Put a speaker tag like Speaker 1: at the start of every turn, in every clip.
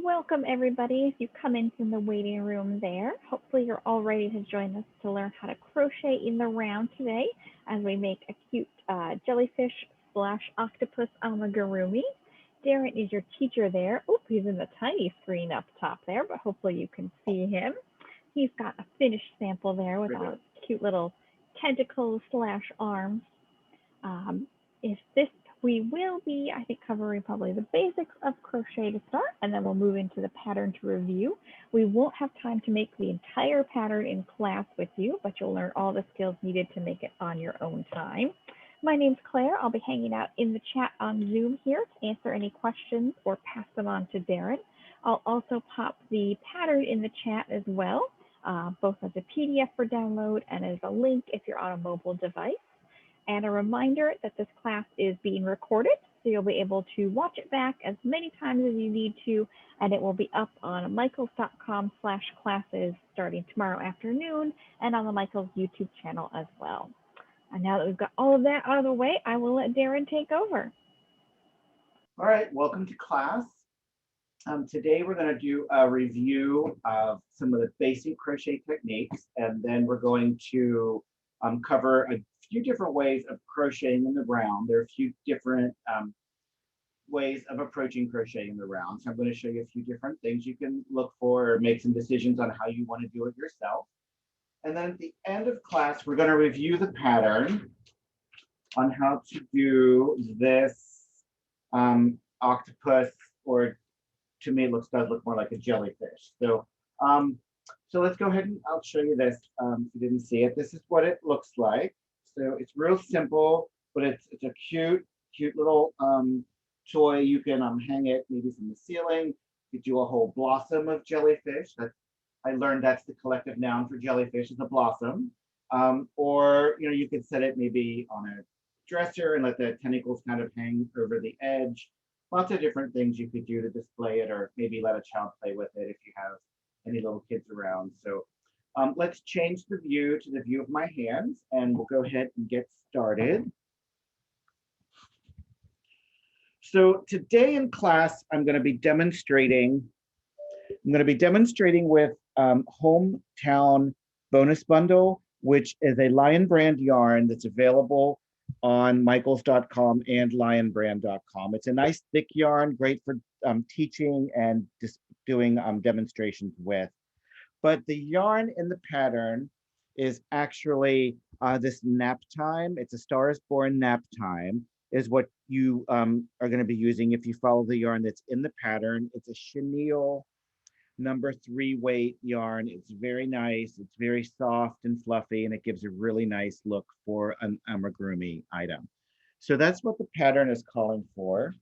Speaker 1: Welcome everybody. If you come in from the waiting room there, hopefully you're all ready to join us to learn how to crochet in the round today as we make a cute jellyfish slash octopus amigurumi. Darren is your teacher there. Oh, he's in the tiny screen up top there, but hopefully you can see him. He's got a finished sample there with a cute little tentacles slash arms. If this we will be, I think, covering probably the basics of crochet to start, and then we'll move into the pattern to review. We won't have time to make the entire pattern in class with you, but you'll learn all the skills needed to make it on your own time. My name's Claire. I'll be hanging out in the chat on Zoom here to answer any questions or pass them on to Darren. I'll also pop the pattern in the chat as well, both as a PDF for download and as a link if you're on a mobile device. And a reminder that this class is being recorded, so you'll be able to watch it back as many times as you need to, and it will be up on michaels.com/classes starting tomorrow afternoon and on the Michaels YouTube channel as well. And now that we've got all of that out of the way, I will let Darren take over.
Speaker 2: All right, welcome to class. Today we're going to do a review of some of the basic crochet techniques, and then we're going to cover a few different ways of crocheting in the round. There are a few different ways of approaching crocheting in the round. So I'm going to show you a few different things you can look for or make some decisions on how you want to do it yourself. And then at the end of class, we're going to review the pattern on how to do this octopus, or to me, does look more like a jellyfish. So let's go ahead and I'll show you this. If you didn't see it, this is what it looks like. So it's real simple, but it's a cute little toy. You can hang it maybe from the ceiling. You do a whole blossom of jellyfish. I learned that's the collective noun for jellyfish is a blossom. Or you could set it maybe on a dresser and let the tentacles kind of hang over the edge. Lots of different things you could do to display it, or maybe let a child play with it if you have any little kids around. So let's change the view to the view of my hands, and we'll go ahead and get started. So today in class, I'm going to be demonstrating with Hometown Bonus Bundle, which is a Lion Brand yarn that's available on michaels.com and lionbrand.com. It's a nice thick yarn, great for teaching and just doing demonstrations with. But the yarn in the pattern is actually this Naptime. It's a Star is Born Naptime is what you are going to be using if you follow the yarn that's in the pattern. It's a chenille number 3 weight yarn. It's very nice. It's very soft and fluffy, and it gives a really nice look for an amigurumi item. So that's what the pattern is calling for.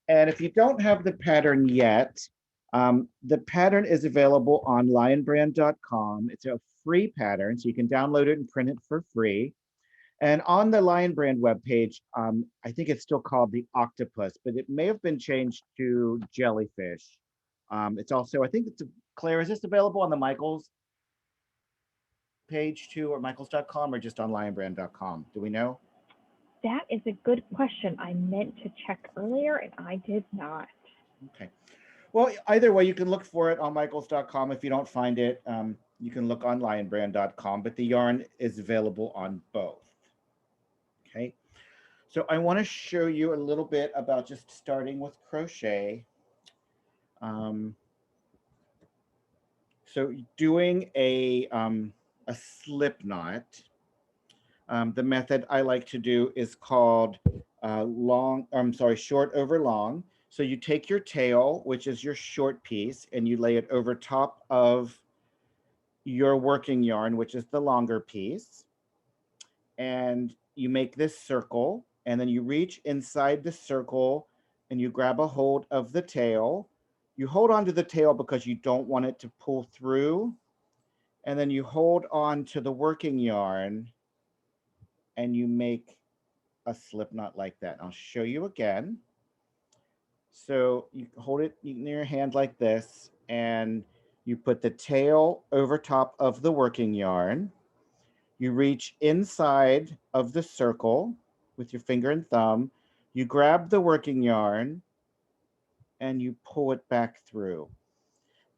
Speaker 2: And if you don't have the pattern yet, the pattern is available on lionbrand.com. It's a free pattern, so you can download it and print it for free. And on the Lion Brand webpage, I think it's still called the octopus, but it may have been changed to jellyfish. It's also, I think it's, Claire, is this available on the Michaels page too, or michaels.com, or just on lionbrand.com? Do we know?
Speaker 1: That is a good question. I meant to check earlier and I did not.
Speaker 2: Okay. Well, either way, you can look for it on michaels.com. If you don't find it, you can look on lionbrand.com, but the yarn is available on both. Okay. So I want to show you a little bit about just starting with crochet. So doing a slip knot, the method I like to do is called short over long. So you take your tail, which is your short piece, and you lay it over top of your working yarn, which is the longer piece. And you make this circle, and then you reach inside the circle and you grab a hold of the tail. You hold on to the tail because you don't want it to pull through. And then you hold on to the working yarn and you make a slip knot like that. I'll show you again. So you hold it in your hand like this, and you put the tail over top of the working yarn. You reach inside of the circle with your finger and thumb. You grab the working yarn and you pull it back through.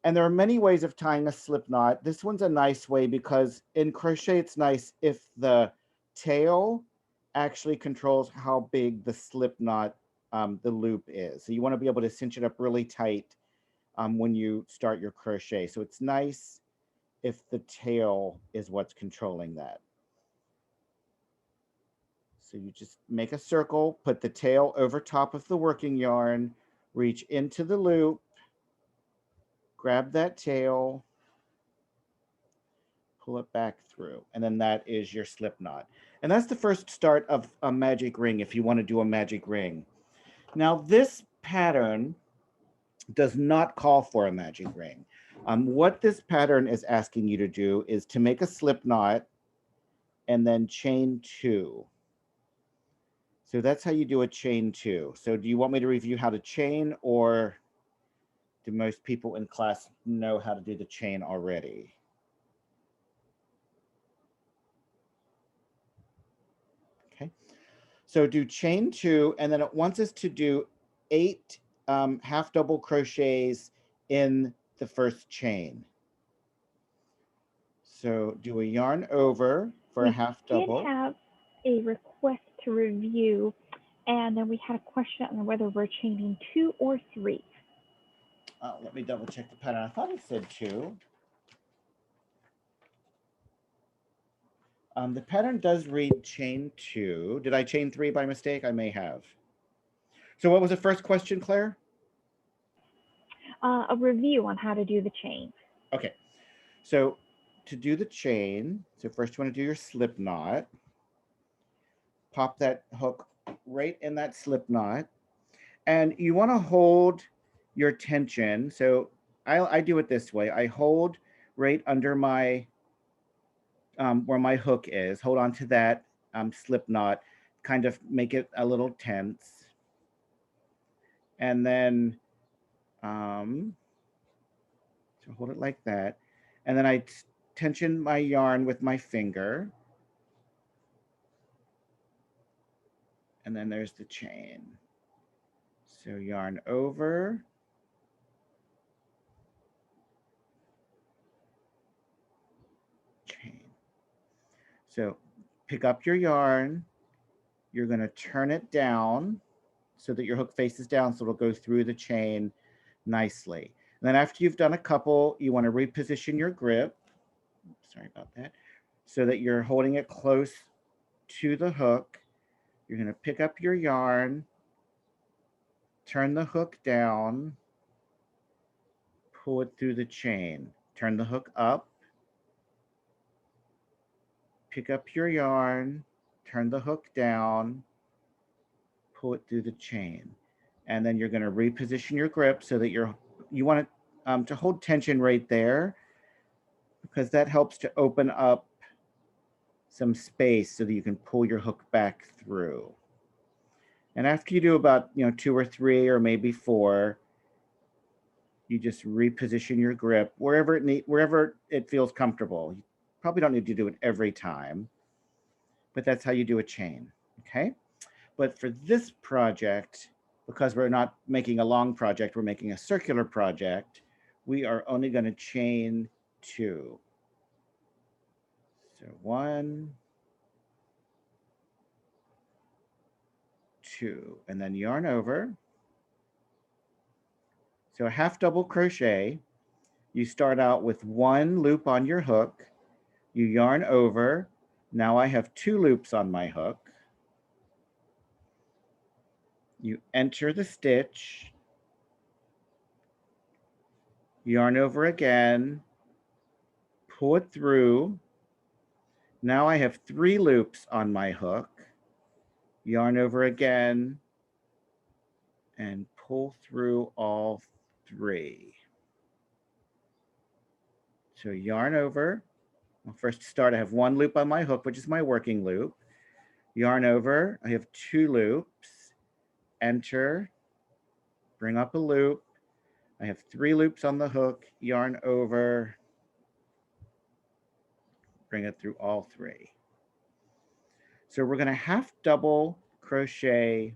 Speaker 2: And there are many ways of tying a slip knot. This one's a nice way because in crochet, it's nice if the tail actually controls how big the slip knot, the loop is. So you want to be able to cinch it up really tight when you start your crochet. So it's nice if the tail is what's controlling that. So you just make a circle, put the tail over top of the working yarn, reach into the loop, grab that tail, pull it back through, and then that is your slip knot. And that's the first start of a magic ring if you want to do a magic ring. Now this pattern does not call for a magic ring. What this pattern is asking you to do is to make a slip knot and then chain 2. So that's how you do a chain 2. So do you want me to review how to chain, or do most people in class know how to do the chain already? Okay, so do chain 2, and then it wants us to do 8 half double crochets in the first chain. So do a yarn over for a half double.
Speaker 1: We did have a request to review, and then we had a question on whether we're chaining 2 or 3.
Speaker 2: Let me double check the pattern. I thought it said 2. The pattern does read chain 2. Did I chain 3 by mistake? I may have. So what was the first question, Claire?
Speaker 1: A review on how to do the chain.
Speaker 2: Okay, so to do the chain, so first you want to do your slip knot. Pop that hook right in that slip knot, and you want to hold your tension. So I do it this way. I hold right under my where my hook is, hold on to that slip knot, kind of make it a little tense, and then so hold it like that, and then I tension my yarn with my finger, and then there's the chain. So yarn over, chain. So pick up your yarn, you're going to turn it down so that your hook faces down, so it'll go through the chain nicely. And then after you've done a couple, you want to reposition your grip. Sorry about that. So that you're holding it close to the hook. You're going to pick up your yarn, turn the hook down, pull it through the chain. Turn the hook up, pick up your yarn, turn the hook down, pull it through the chain. And then you're going to reposition your grip so that you want it to hold tension right there, because that helps to open up some space so that you can pull your hook back through. And after you do about 2 or 3 or maybe 4, you just reposition your grip wherever it feels comfortable. You probably don't need to do it every time, but that's how you do a chain. Okay, but for this project, because we're not making a long project, we're making a circular project, we are only going to chain 2. So 1, 2, and then yarn over. So a half double crochet, you start out with 1 loop on your hook, you yarn over. Now I have 2 loops on my hook. You enter the stitch, yarn over again, pull it through. Now I have 3 loops on my hook, yarn over again, and pull through all 3. So yarn over. Well, first start, I have 1 loop on my hook, which is my working loop. Yarn over, I have 2 loops, enter, bring up a loop. I have 3 loops on the hook, yarn over, bring it through all 3. So we're going to half double crochet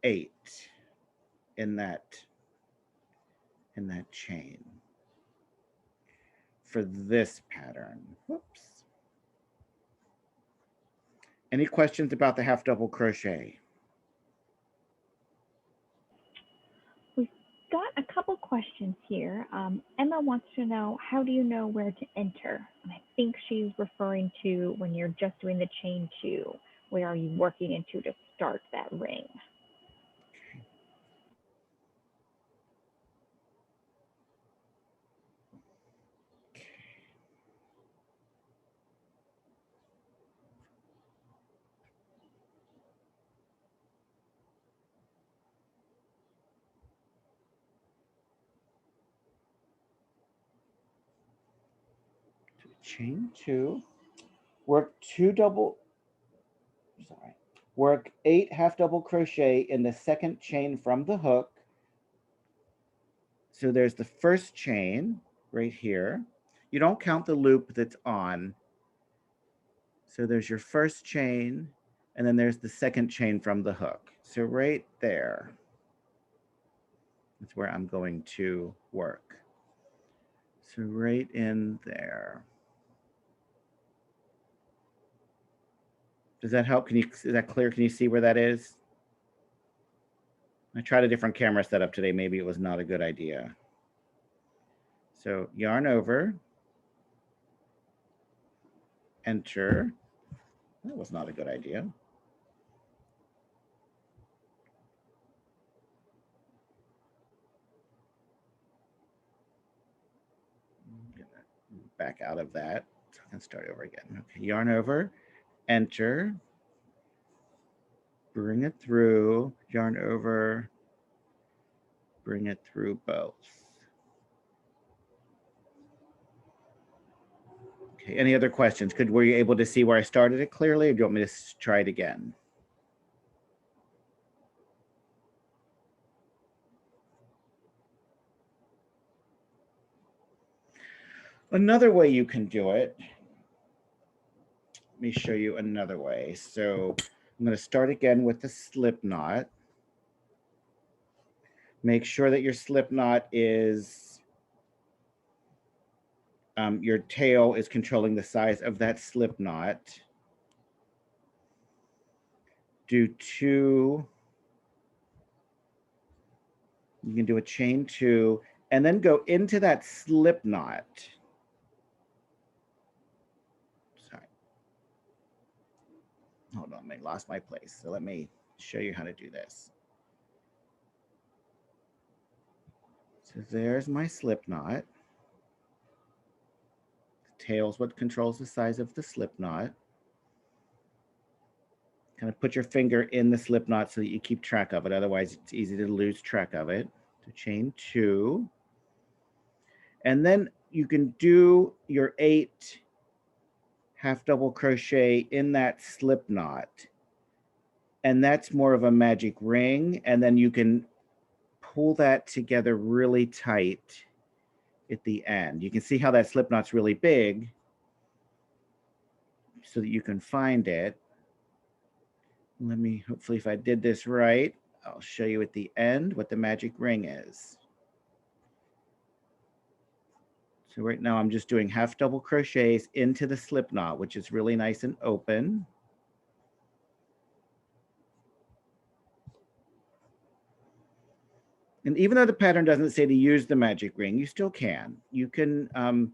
Speaker 2: 8 in that chain for this pattern. Whoops. Any questions about the half double crochet?
Speaker 1: We've got a couple questions here. Emma wants to know, how do you know where to enter? And I think she's referring to when you're just doing the chain 2, where are you working into to start that ring?
Speaker 2: Chain 2, work 8 half double crochet in the second chain from the hook. So there's the first chain right here. You don't count the loop that's on. So there's your first chain, and then there's the second chain from the hook. So right there, that's where I'm going to work. So right in there. Does that help? Is that clear? Can you see where that is? I tried a different camera setup today. Maybe it was not a good idea. So yarn over, enter. That was not a good idea. Back out of that. So I can start over again. Okay, yarn over, enter, bring it through, yarn over, bring it through both. Okay, any other questions? Were you able to see where I started it clearly, or do you want me to try it again? Another way you can do it, let me show you another way. So I'm going to start again with the slip knot. Make sure that your slip knot is, your tail is controlling the size of that slip knot. Do 2, you can do a chain 2, and then go into that slip knot. Sorry. Hold on, I lost my place. So let me show you how to do this. So there's my slip knot. The tail's what controls the size of the slip knot. Kind of put your finger in the slip knot so that you keep track of it. Otherwise, it's easy to lose track of it. So chain 2. And then you can do your 8 half double crochet in that slip knot. And that's more of a magic ring. And then you can pull that together really tight at the end. You can see how that slip knot's really big so that you can find it. Let me, hopefully if I did this right, I'll show you at the end what the magic ring is. So right now I'm just doing half double crochets into the slip knot, which is really nice and open. And even though the pattern doesn't say to use the magic ring, you still can. You can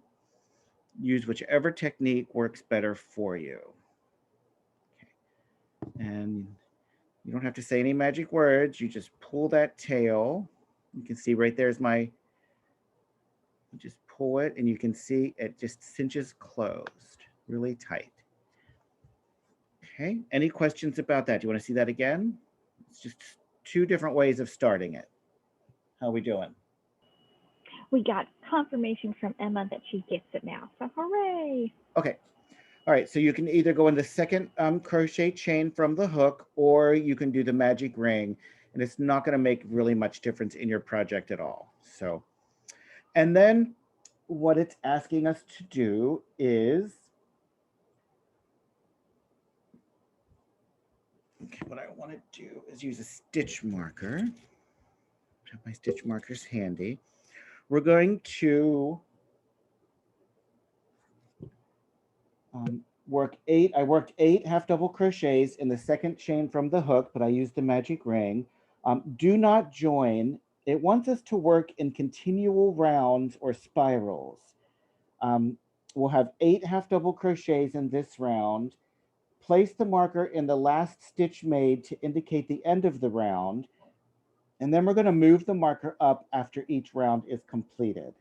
Speaker 2: use whichever technique works better for you. Okay. And you don't have to say any magic words. You just pull that tail. You can see right there's my, just pull it and you can see it just cinches closed really tight. Okay, any questions about that? Do you want to see that again? It's just 2 different ways of starting it. How are we doing?
Speaker 1: We got confirmation from Emma that she gets it now, so hooray!
Speaker 2: Okay, all right, so you can either go in the second crochet chain from the hook, or you can do the magic ring, and it's not going to make really much difference in your project at all. So, and then what it's asking us to do is, Okay, what I want to do is use a stitch marker. Have my stitch markers handy. We're going to I worked 8 half double crochets in the second chain from the hook, but I used the magic ring. Do not join. It wants us to work in continual rounds or spirals. We'll have 8 half double crochets in this round. Place the marker in the last stitch made to indicate the end of the round. And then we're going to move the marker up after each round is completed.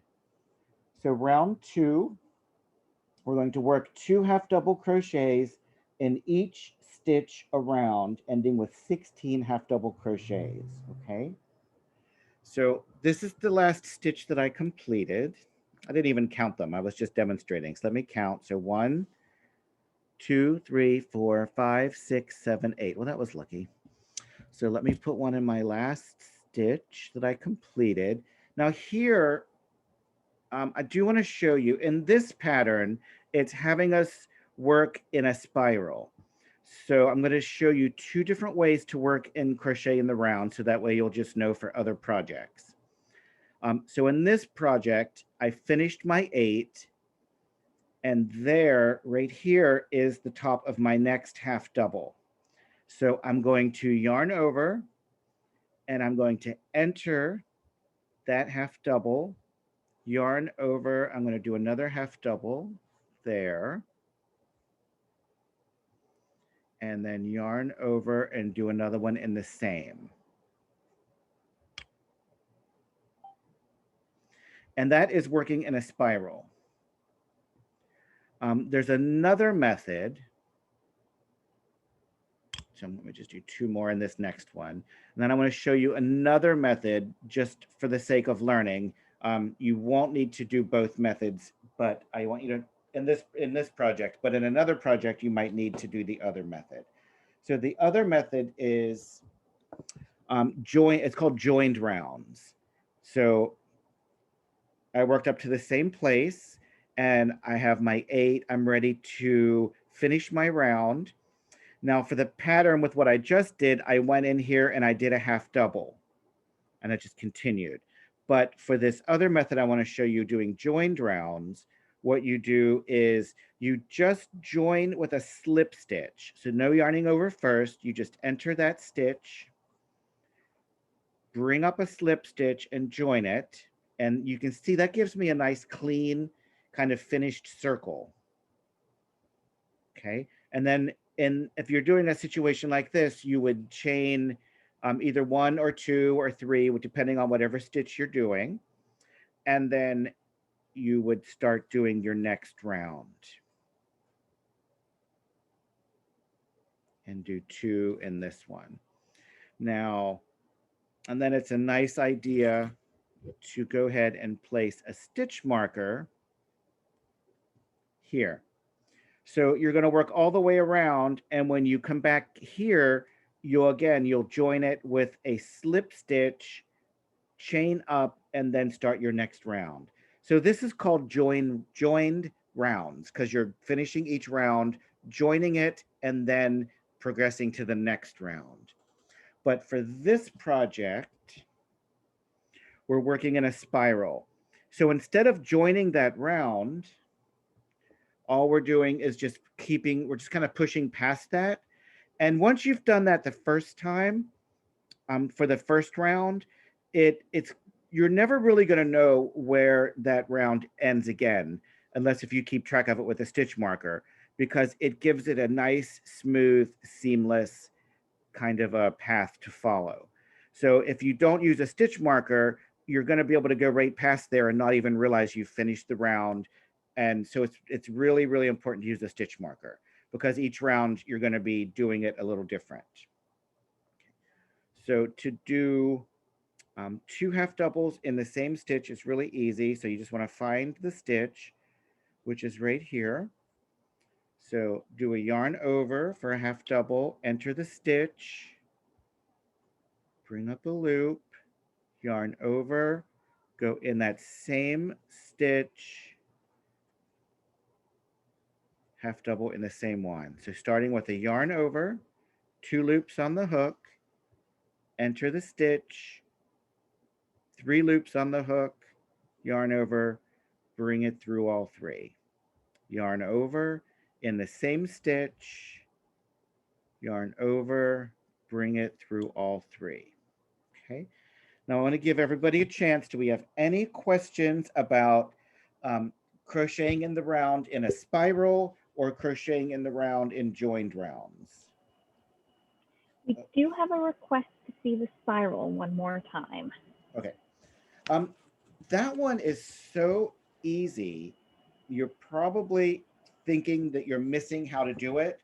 Speaker 2: So round 2, we're going to work 2 half double crochets in each stitch around, ending with 16 half double crochets, okay? So this is the last stitch that I completed. I didn't even count them. I was just demonstrating. So let me count. So 1, 2, 3, 4, 5, 6, 7, 8. Well, that was lucky. So let me put one in my last stitch that I completed. Now here, I do want to show you in this pattern, it's having us work in a spiral. So I'm going to show you 2 different ways to work in crochet in the round, so that way you'll just know for other projects. So in this project, I finished my 8, and there, right here, is the top of my next half double. So I'm going to yarn over, and I'm going to enter that half double, yarn over, I'm going to do another half double there, and then yarn over and do another one in the same. And that is working in a spiral. There's another method. So let me just do 2 more in this next one. And then I want to show you another method just for the sake of learning. You won't need to do both methods, but I want you to, in this project, but in another project, you might need to do the other method. So the other method is it's called joined rounds. So I worked up to the same place and I have my 8. I'm ready to finish my round. Now for the pattern with what I just did, I went in here and I did a half double and I just continued. But for this other method I want to show you doing joined rounds, what you do is you just join with a slip stitch. So no yarning over first, you just enter that stitch, bring up a slip stitch and join it. And you can see that gives me a nice clean kind of finished circle. Okay. And then if you're doing a situation like this, you would chain either 1 or 2 or 3, depending on whatever stitch you're doing. And then you would start doing your next round. And do 2 in this one. Now, and then it's a nice idea to go ahead and place a stitch marker here. So you're going to work all the way around, and when you come back here, you'll join it with a slip stitch, chain up, and then start your next round. So this is called joined rounds because you're finishing each round, joining it, and then progressing to the next round. But for this project, we're working in a spiral. So instead of joining that round, all we're doing is we're just kind of pushing past that. And once you've done that the first time, for the first round, you're never really going to know where that round ends again, unless if you keep track of it with a stitch marker, because it gives it a nice, smooth, seamless kind of a path to follow. So if you don't use a stitch marker, you're going to be able to go right past there and not even realize you've finished the round. And so it's really, really important to use a stitch marker because each round you're going to be doing it a little different. So to do 2 half doubles in the same stitch is really easy. So you just want to find the stitch, which is right here. So do a yarn over for a half double, enter the stitch, bring up a loop, yarn over, go in that same stitch, half double in the same one. So starting with a yarn over, 2 loops on the hook, enter the stitch, 3 loops on the hook, yarn over, bring it through all 3. Yarn over in the same stitch, yarn over, bring it through all 3. Okay. Now I want to give everybody a chance. Do we have any questions about crocheting in the round in a spiral or crocheting in the round in joined rounds?
Speaker 1: We do have a request to see the spiral one more time.
Speaker 2: Okay. That one is so easy. You're probably thinking that you're missing how to do it,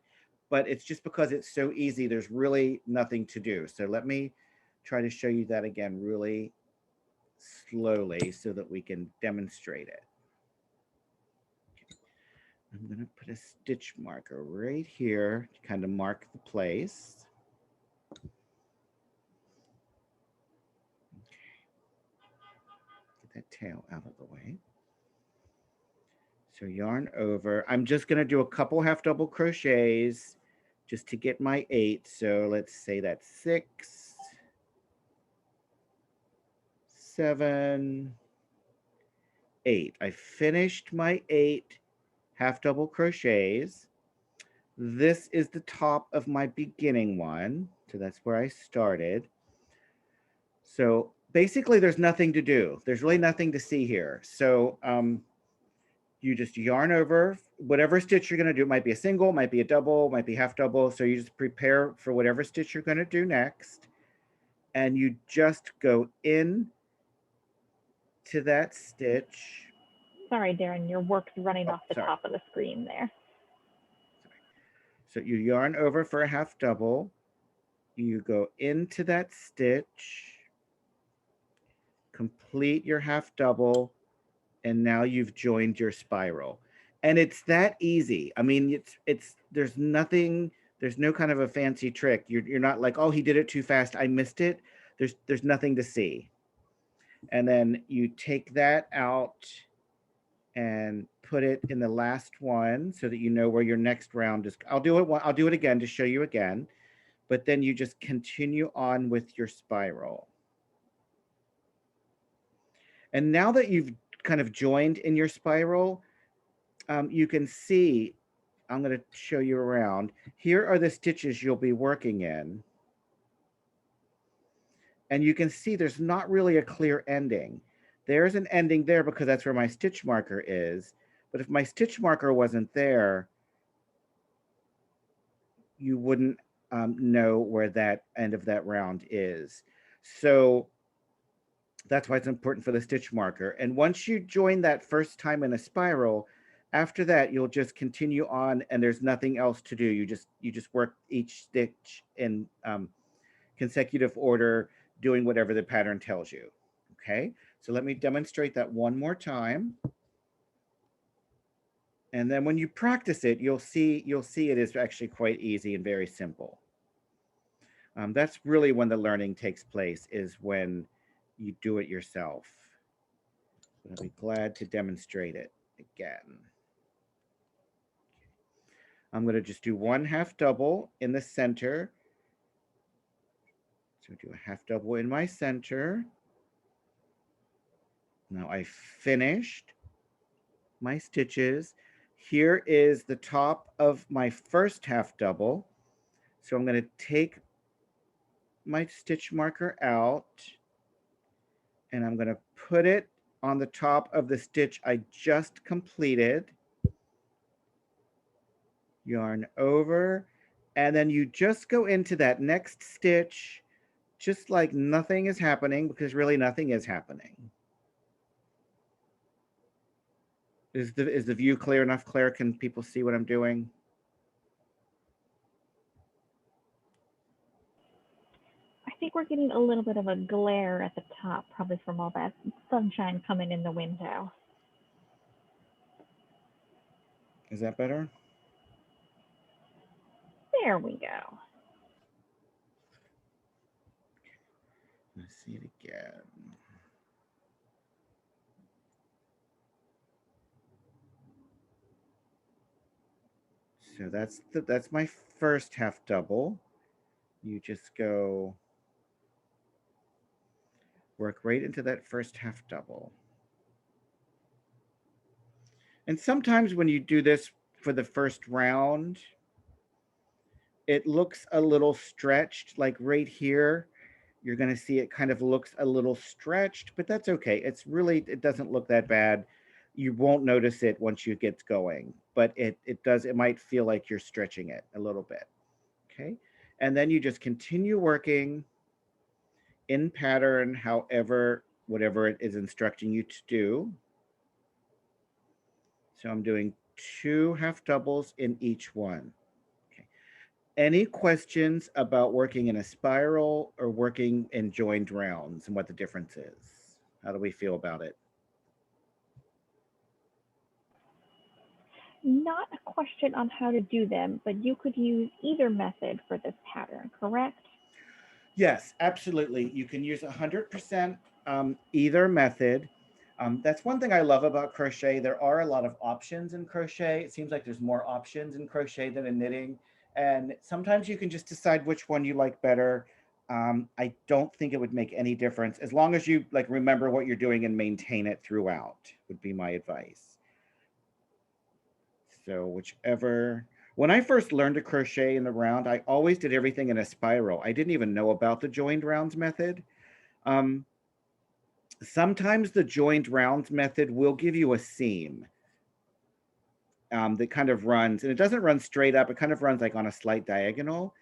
Speaker 2: but it's just because it's so easy, there's really nothing to do. So let me try to show you that again really slowly so that we can demonstrate it. I'm going to put a stitch marker right here to kind of mark the place. Get that tail out of the way. So yarn over. I'm just going to do a couple half double crochets just to get my 8. So let's say that's 6, 7, 8. I finished my 8 half double crochets. This is the top of my beginning one. So that's where I started. So basically there's nothing to do. There's really nothing to see here. So you just yarn over whatever stitch you're going to do. It might be a single, might be a double, might be half double. So you just prepare for whatever stitch you're going to do next. And you just go in to that stitch.
Speaker 1: Sorry, Darren, your work's running off the top of the screen there.
Speaker 2: So you yarn over for a half double. You go into that stitch, complete your half double, and now you've joined your spiral. And it's that easy. I mean, there's nothing, there's no kind of a fancy trick. You're not like, oh, he did it too fast, I missed it. There's nothing to see. And then you take that out and put it in the last one so that you know where your next round is. I'll do it again to show you again, but then you just continue on with your spiral. And now that you've kind of joined in your spiral, you can see, I'm going to show you around. Here are the stitches you'll be working in. And you can see there's not really a clear ending. There's an ending there because that's where my stitch marker is. But if my stitch marker wasn't there, you wouldn't know where that end of that round is. So that's why it's important for the stitch marker. And once you join that first time in a spiral, after that, you'll just continue on and there's nothing else to do. You just work each stitch in consecutive order, doing whatever the pattern tells you. Okay, so let me demonstrate that one more time. And then when you practice it, you'll see it is actually quite easy and very simple. That's really when the learning takes place, is when you do it yourself. But I'll be glad to demonstrate it again. I'm going to just do one half double in the center. So do a half double in my center. Now I finished my stitches. Here is the top of my first half double. So I'm going to take my stitch marker out and I'm going to put it on the top of the stitch I just completed. Yarn over, and then you just go into that next stitch just like nothing is happening, because really nothing is happening. Is the view clear enough, Claire? Can people see what I'm doing?
Speaker 1: I think we're getting a little bit of a glare at the top, probably from all that sunshine coming in the window.
Speaker 2: Is that better?
Speaker 1: There we go.
Speaker 2: Let's see it again. So that's my first half double. you just go work right into that first half double. And sometimes when you do this for the first round, it looks a little stretched, like right here. You're going to see it kind of looks a little stretched, but that's okay. It doesn't look that bad. You won't notice it once you get going, but it might feel like you're stretching it a little bit. Okay. And then you just continue working in pattern, whatever it is instructing you to do. So I'm doing 2 half doubles in each one. Okay. Any questions about working in a spiral or working in joined rounds and what the difference is? How do we feel about it?
Speaker 1: Not a question on how to do them, but you could use either method for this pattern, correct?
Speaker 2: Yes, absolutely. You can use 100% either method. That's one thing I love about crochet. There are a lot of options in crochet. It seems like there's more options in crochet than in knitting. And sometimes you can just decide which one you like better. I don't think it would make any difference as long as you like remember what you're doing and maintain it throughout would be my advice. So whichever, when I first learned to crochet in the round, I always did everything in a spiral. I didn't even know about the joined rounds method. Um, Sometimes the joined rounds method will give you a seam that kind of runs, and it doesn't run straight up. It kind of runs like on a slight diagonal.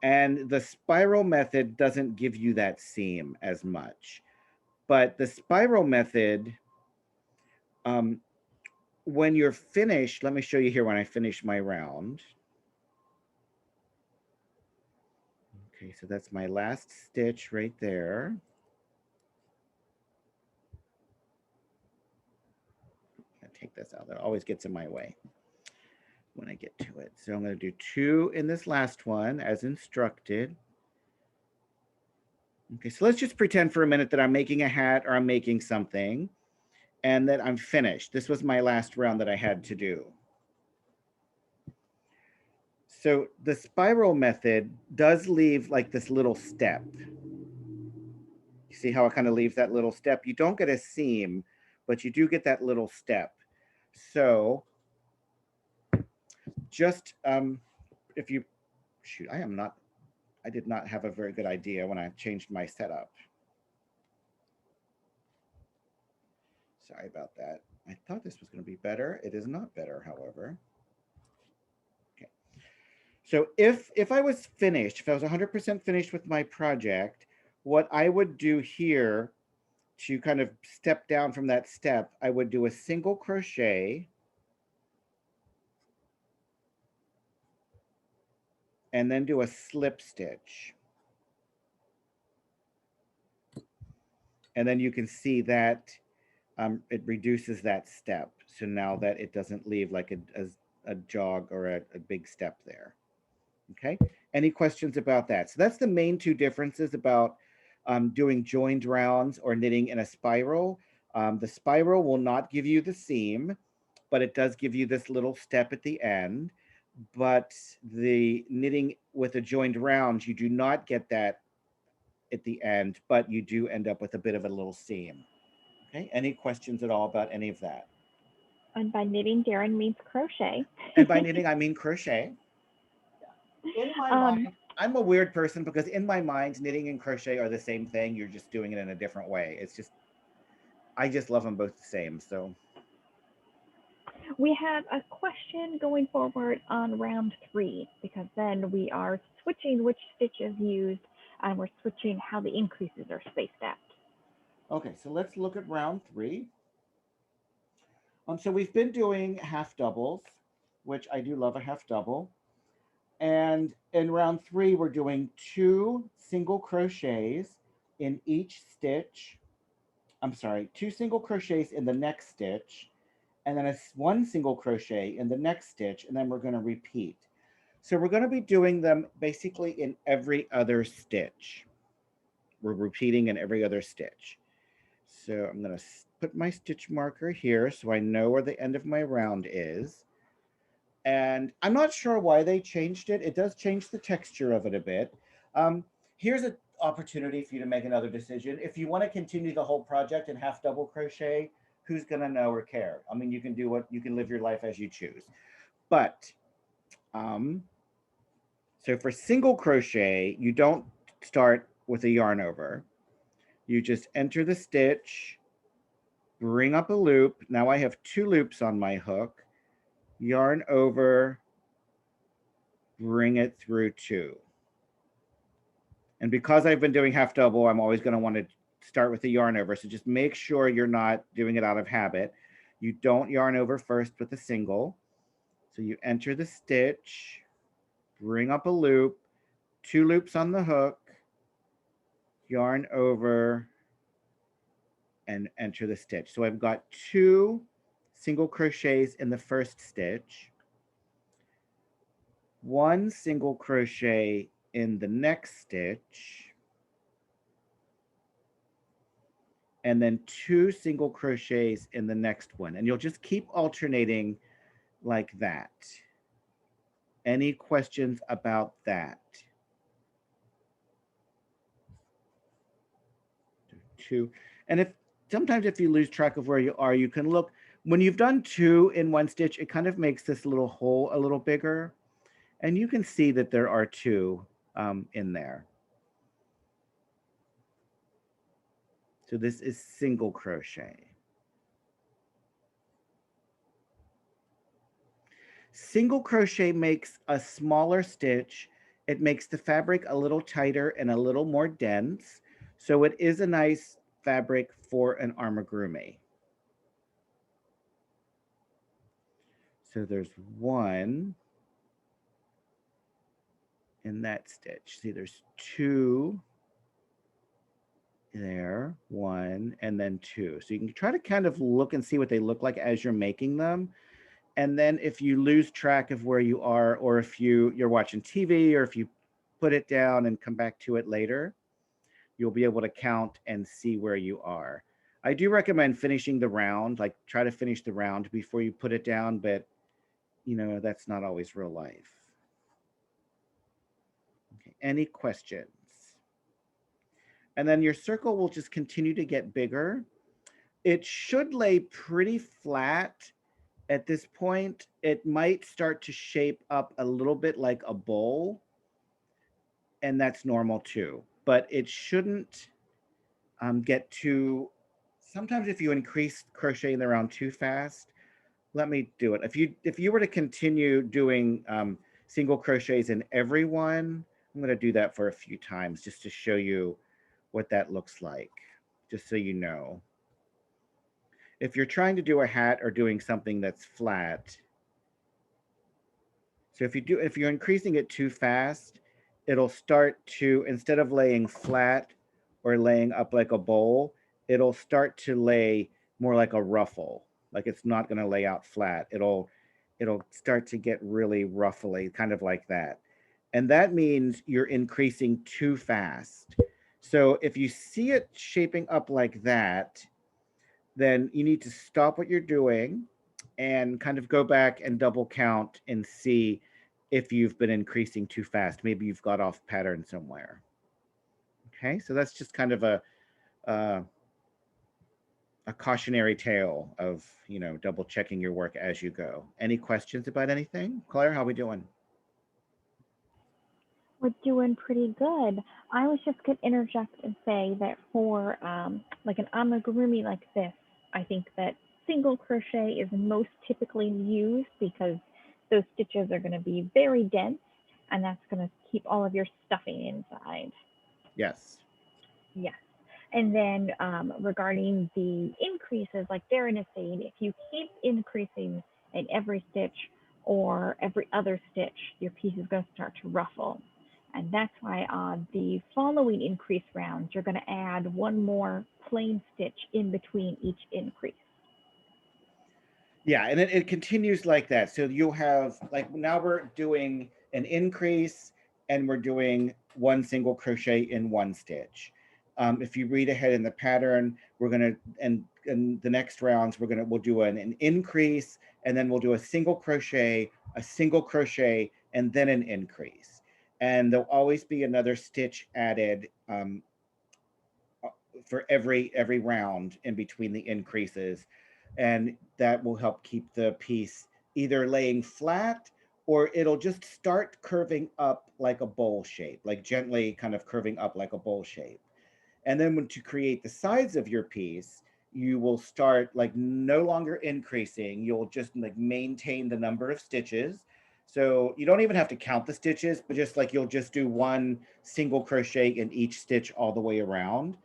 Speaker 2: And the spiral method doesn't give you that seam as much. But the spiral method, um, when you're finished, let me show you here when I finish my round. Okay, so that's my last stitch right there. Take this out. That always gets in my way when I get to it. So I'm going to do 2 in this last one as instructed. Okay, so let's just pretend for a minute that I'm making a hat or I'm making something and that I'm finished. This was my last round that I had to do. So the spiral method does leave like this little step. You see how it kind of leaves that little step? You don't get a seam, but you do get that little step. So just if you shoot, I did not have a very good idea when I changed my setup. Sorry about that. I thought this was going to be better. It is not better, however. Okay. So if I was finished, if I was 100% finished with my project, what I would do here to kind of step down from that step, I would do a single crochet and then do a slip stitch. And then you can see that it reduces that step. So now that it doesn't leave like a jog or a big step there. Okay. Any questions about that? So that's the main 2 differences about doing joined rounds or knitting in a spiral. The spiral will not give you the seam, but it does give you this little step at the end. But the knitting with a joined round, you do not get that at the end, but you do end up with a bit of a little seam. Okay. Any questions at all about any of that?
Speaker 1: And by knitting, Darren means crochet.
Speaker 2: And by knitting, I mean crochet. In my
Speaker 1: um,
Speaker 2: mind, I'm a weird person because in my mind, knitting and crochet are the same thing. You're just doing it in a different way. I just love them both the same. So,
Speaker 1: we have a question going forward on round 3 because then we are switching which stitch is used and we're switching how the increases are spaced out.
Speaker 2: okay, so let's look at round 3. So we've been doing half doubles, which I do love a half double. And in round 3, we're doing 2 single crochets in each stitch. I'm sorry, 2 single crochets in the next stitch, and then 1 single crochet in the next stitch, and then we're going to repeat. So we're going to be doing them basically in every other stitch. We're repeating in every other stitch. So I'm going to put my stitch marker here so I know where the end of my round is. And I'm not sure why they changed it. It does change the texture of it a bit. Here's an opportunity for you to make another decision. If you want to continue the whole project in half double crochet, who's going to know or care? I mean, you can do what you can live your life as you choose. But so for single crochet, you don't start with a yarn over. You just enter the stitch, bring up a loop. Now I have 2 loops on my hook, yarn over, bring it through 2. And because I've been doing half double, I'm always going to want to start with the yarn over. So just make sure you're not doing it out of habit. You don't yarn over first with a single. So you enter the stitch, bring up a loop, 2 loops on the hook, yarn over, and enter the stitch. So I've got 2 single crochets in the first stitch, 1 single crochet in the next stitch, and then 2 single crochets in the next one. And you'll just keep alternating like that. Any questions about that? 2. And if sometimes if you lose track of where you are, you can look. When you've done 2 in one stitch, it kind of makes this little hole a little bigger. And you can see that there are 2 in there. So this is single crochet. Single crochet makes a smaller stitch. It makes the fabric a little tighter and a little more dense. So it is a nice fabric for an amigurumi. So there's 1 in that stitch. See, there's 2 there, 1, and then 2. So you can try to kind of look and see what they look like as you're making them. And then if you lose track of where you are, or if you're watching TV, or if you put it down and come back to it later, you'll be able to count and see where you are. I do recommend finishing the round, like try to finish the round before you put it down, but you know, that's not always real life. Okay, any questions? And then your circle will just continue to get bigger. It should lay pretty flat at this point. It might start to shape up a little bit like a bowl, and that's normal too. But it shouldn't get too, sometimes if you increase crocheting around too fast, let me do it. If you were to continue doing single crochets in every one, I'm going to do that for a few times just to show you what that looks like, just so you know. If you're trying to do a hat or doing something that's flat, so if you're increasing it too fast, it'll start to, instead of laying flat or laying up like a bowl, it'll start to lay more like a ruffle. Like it's not going to lay out flat. It'll start to get really ruffly, kind of like that. And that means you're increasing too fast. So if you see it shaping up like that, then you need to stop what you're doing and kind of go back and double count and see if you've been increasing too fast. Maybe you've got off pattern somewhere. Okay, so that's just kind of a cautionary tale of, you know, double checking your work as you go. Any questions about anything? Claire, how are we doing?
Speaker 1: We're doing pretty good. I was just going to interject and say that for like an amigurumi like this, I think that single crochet is most typically used because those stitches are going to be very dense, and that's going to keep all of your stuffing inside.
Speaker 2: Yes.
Speaker 1: Yes. And then regarding the increases, like Darren is saying, if you keep increasing in every stitch or every other stitch, your piece is going to start to ruffle. And that's why on the following increase rounds, you're going to add 1 more plain stitch in between each increase.
Speaker 2: Yeah, and it continues like that. So you'll have, like now we're doing an increase and we're doing 1 single crochet in 1 stitch. If you read ahead in the pattern, we're gonna, and in the next rounds, we'll do an increase, and then we'll do a single crochet, and then an increase. and there'll always be another stitch added for every round in between the increases, and that will help keep the piece either laying flat, or it'll just start curving up like a bowl shape, like gently kind of curving up like a bowl shape. And then when to create the sides of your piece, you will start like no longer increasing. You'll just like maintain the number of stitches. So you don't even have to count the stitches, but just like you'll just do one single crochet in each stitch all the way around.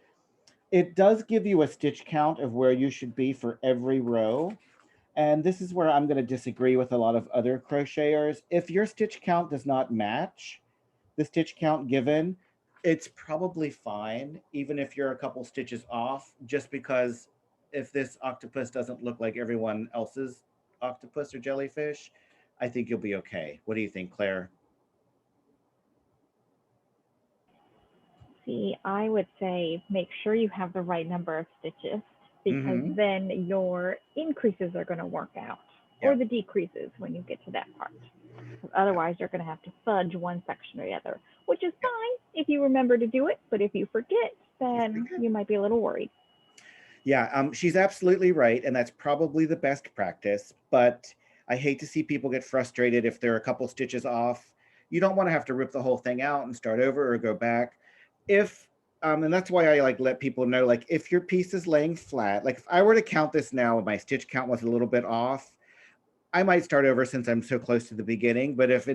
Speaker 2: It does give you a stitch count of where you should be for every row. And this is where I'm going to disagree with a lot of other crocheters. If your stitch count does not match the stitch count given, it's probably fine, even if you're a couple stitches off, just because if this octopus doesn't look like everyone else's octopus or jellyfish, I think you'll be okay. What do you think, Claire?
Speaker 1: See, I would say make sure you have the right number of stitches, because
Speaker 2: Mm-hmm.
Speaker 1: then your increases are going to work out,
Speaker 2: Yeah.
Speaker 1: or the decreases when you get to that part. Otherwise, you're going to have to fudge one section or the other, which is fine if you remember to do it. But if you forget, then you might be a little worried.
Speaker 2: Yeah, she's absolutely right, and that's probably the best practice. But I hate to see people get frustrated if they're a couple stitches off. You don't want to have to rip the whole thing out and start over or go back. If and that's why I like let people know, like if your piece is laying flat, like if I were to count this now and my stitch count was a little bit off, I might start over since I'm so close to the beginning. But if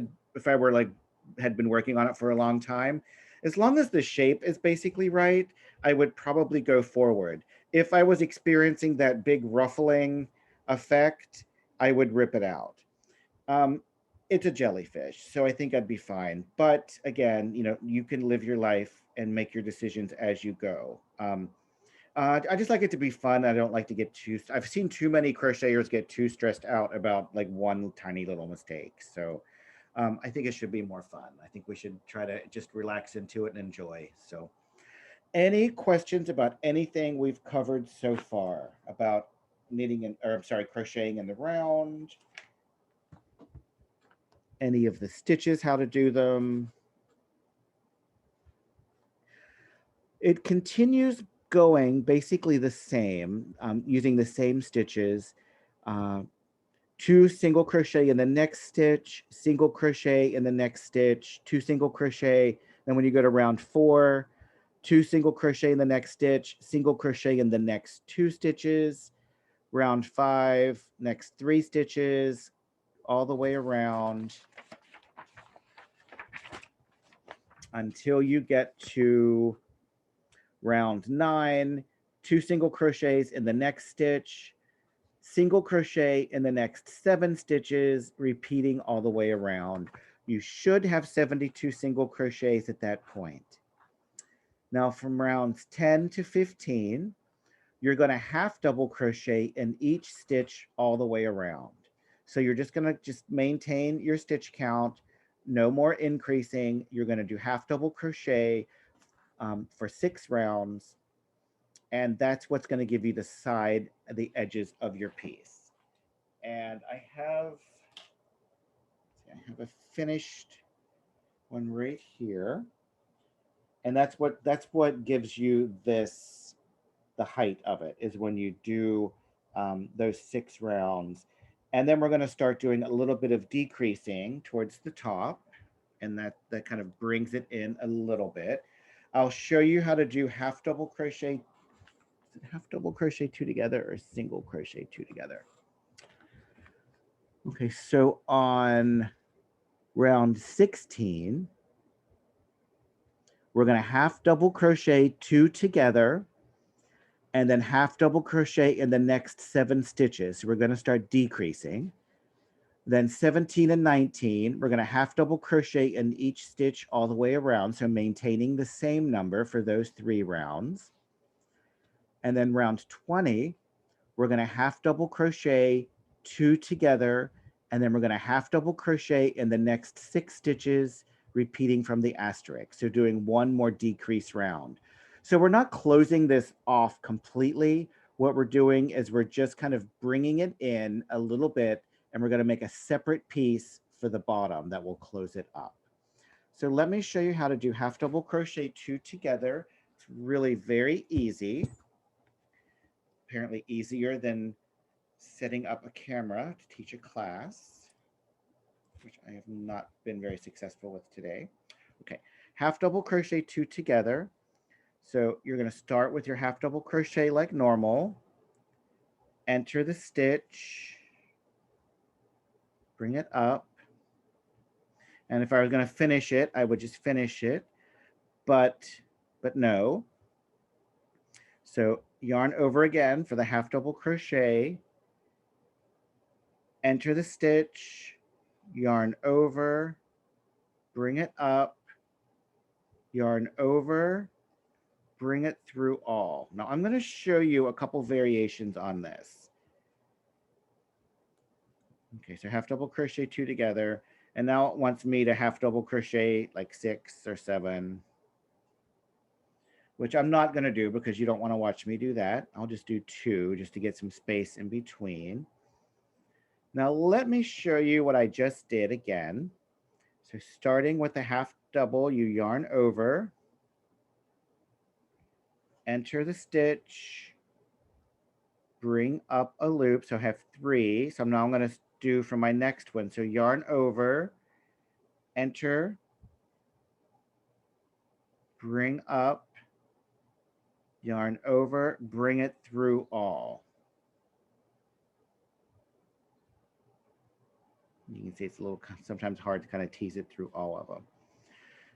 Speaker 2: I were like had been working on it for a long time, as long as the shape is basically right, I would probably go forward. If I was experiencing that big ruffling effect, I would rip it out. Um, it's a jellyfish, so I think I'd be fine. But again, you can live your life and make your decisions as you go. I just like it to be fun. I don't like to get too. I've seen too many crocheters get too stressed out about like one tiny little mistake. So I think it should be more fun. I think we should try to just relax into it and enjoy. So, any questions about anything we've covered so far about knitting and, or I'm sorry, crocheting in the round? Any of the stitches, how to do them? It continues going basically the same, using the same stitches. Uh, 2 single crochet in the next stitch, single crochet in the next stitch, 2 single crochet. Then when you go to round 4, 2 single crochet in the next stitch, single crochet in the next 2 stitches, round 5, next 3 stitches, all the way around until you get to round 9, 2 single crochets in the next stitch, single crochet in the next 7 stitches, repeating all the way around. You should have 72 single crochets at that point. Now from rounds 10 to 15, you're going to half double crochet in each stitch all the way around. So you're just going to just maintain your stitch count, no more increasing. You're going to do half double crochet for 6 rounds, and that's what's going to give you the edges of your piece. And I have a finished one right here, and that's what gives you the height of it is when you do those 6 rounds. And then we're going to start doing a little bit of decreasing towards the top, and that kind of brings it in a little bit. I'll show you how to do half double crochet 2 together or single crochet 2 together. Okay, so on round 16, we're going to half double crochet 2 together and then half double crochet in the next 7 stitches. So we're going to start decreasing. Then 17 and 19, we're going to half double crochet in each stitch all the way around. So maintaining the same number for those 3 rounds. And then round 20, we're going to half double crochet 2 together, and then we're going to half double crochet in the next 6 stitches, repeating from the asterisk. So doing one more decrease round. So we're not closing this off completely. What we're doing is we're just kind of bringing it in a little bit, and we're going to make a separate piece for the bottom that will close it up. So let me show you how to do half double crochet 2 together. It's really very easy. Apparently easier than setting up a camera to teach a class, which I have not been very successful with today. Okay, half double crochet 2 together. So you're going to start with your half double crochet like normal, enter the stitch, bring it up. And if I was going to finish it, I would just finish it, but no. So yarn over again for the half double crochet, enter the stitch, yarn over, bring it up, yarn over, bring it through all. Now I'm going to show you a couple variations on this. Okay, so half double crochet 2 together, and now it wants me to half double crochet like 6 or 7, which I'm not going to do because you don't want to watch me do that. I'll just do 2 just to get some space in between. Now let me show you what I just did again. So starting with the half double, you yarn over, enter the stitch, bring up a loop. So I have 3. So now I'm going to do for my next one. So yarn over, enter, bring up, yarn over, bring it through all. You can see it's a little sometimes hard to kind of tease it through all of them.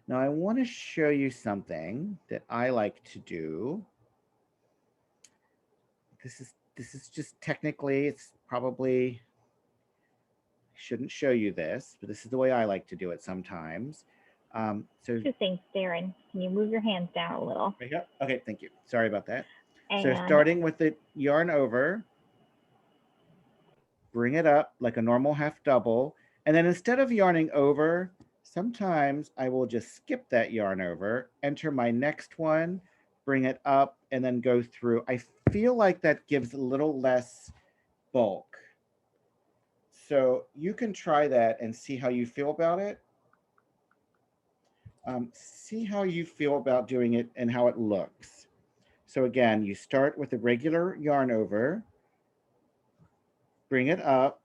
Speaker 2: Now I want to show you something that I like to do. This is just technically, it's probably shouldn't show you this, but this is the way I like to do it sometimes. So
Speaker 1: 2 things, Darren. Can you move your hands down a little?
Speaker 2: Right here? Okay, thank you. Sorry about that.
Speaker 1: And
Speaker 2: so starting with the yarn over, bring it up like a normal half double. And then instead of yarning over, sometimes I will just skip that yarn over, enter my next one, bring it up, and then go through. I feel like that gives a little less bulk. So you can try that and see how you feel about it. See how you feel about doing it and how it looks. So again, you start with a regular yarn over, bring it up.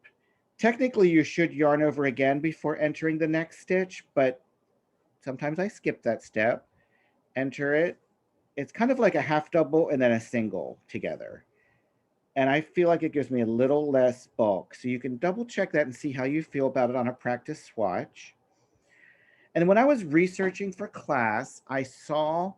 Speaker 2: Technically, you should yarn over again before entering the next stitch, but sometimes I skip that step. Enter it. It's kind of like a half double and then a single together. And I feel like it gives me a little less bulk. So you can double check that and see how you feel about it on a practice swatch. And when I was researching for class, I saw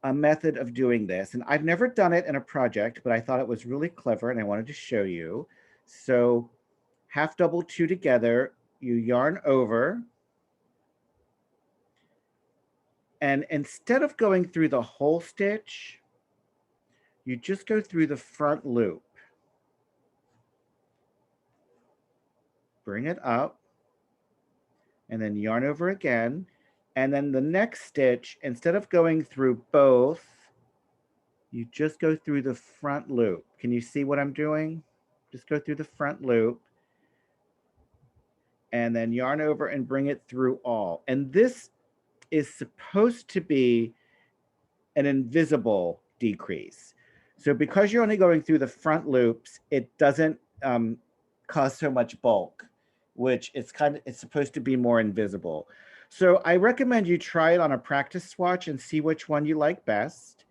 Speaker 2: a method of doing this. And I've never done it in a project, but I thought it was really clever and I wanted to show you. So half double 2 together, you yarn over. And instead of going through the whole stitch, you just go through the front loop. Bring it up and then yarn over again. And then the next stitch, instead of going through both, you just go through the front loop. Can you see what I'm doing? Just go through the front loop and then yarn over and bring it through all. And this is supposed to be an invisible decrease. So because you're only going through the front loops, it doesn't cause so much bulk, which it's supposed to be more invisible. So I recommend you try it on a practice swatch and see which one you like best.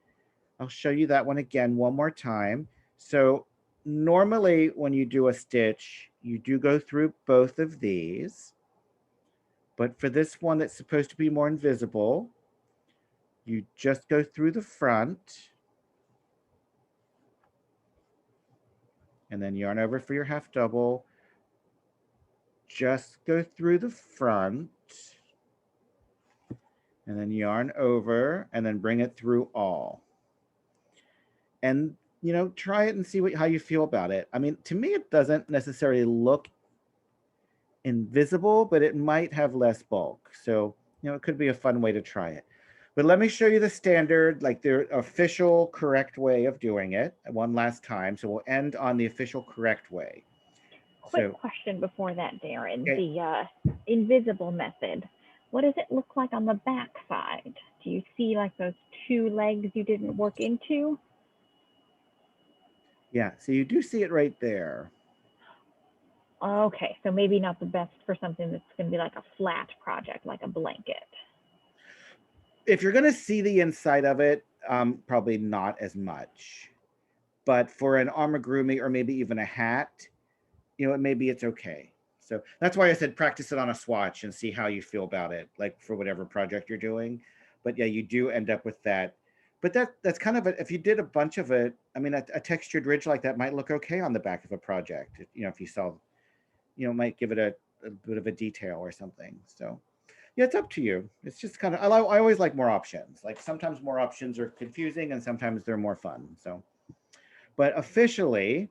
Speaker 2: I'll show you that one again one more time. So normally when you do a stitch, you do go through both of these. But for this one that's supposed to be more invisible, you just go through the front and then yarn over for your half double. Just go through the front and then yarn over and then bring it through all. And, you know, try it and see how you feel about it. I mean, to me, it doesn't necessarily look invisible, but it might have less bulk. So, you know, it could be a fun way to try it. But let me show you the standard, like the official correct way of doing it one last time. So we'll end on the official correct way.
Speaker 1: Quick question before that, Darren.
Speaker 2: Okay.
Speaker 1: The invisible method. What does it look like on the back side? Do you see like those two legs you didn't work into?
Speaker 2: Yeah, so you do see it right there.
Speaker 1: Okay, so maybe not the best for something that's going to be like a flat project, like a blanket.
Speaker 2: If you're going to see the inside of it, probably not as much. But for an amigurumi or maybe even a hat, you know, maybe it's okay. So that's why I said practice it on a swatch and see how you feel about it, like for whatever project you're doing. But yeah, you do end up with that. But that's kind of if you did a bunch of it, I mean, a textured ridge like that might look okay on the back of a project. You know, if you saw, you know, might give it a bit of a detail or something. So yeah, it's up to you. It's just kind of, I always like more options. Like sometimes more options are confusing and sometimes they're more fun. So, but officially,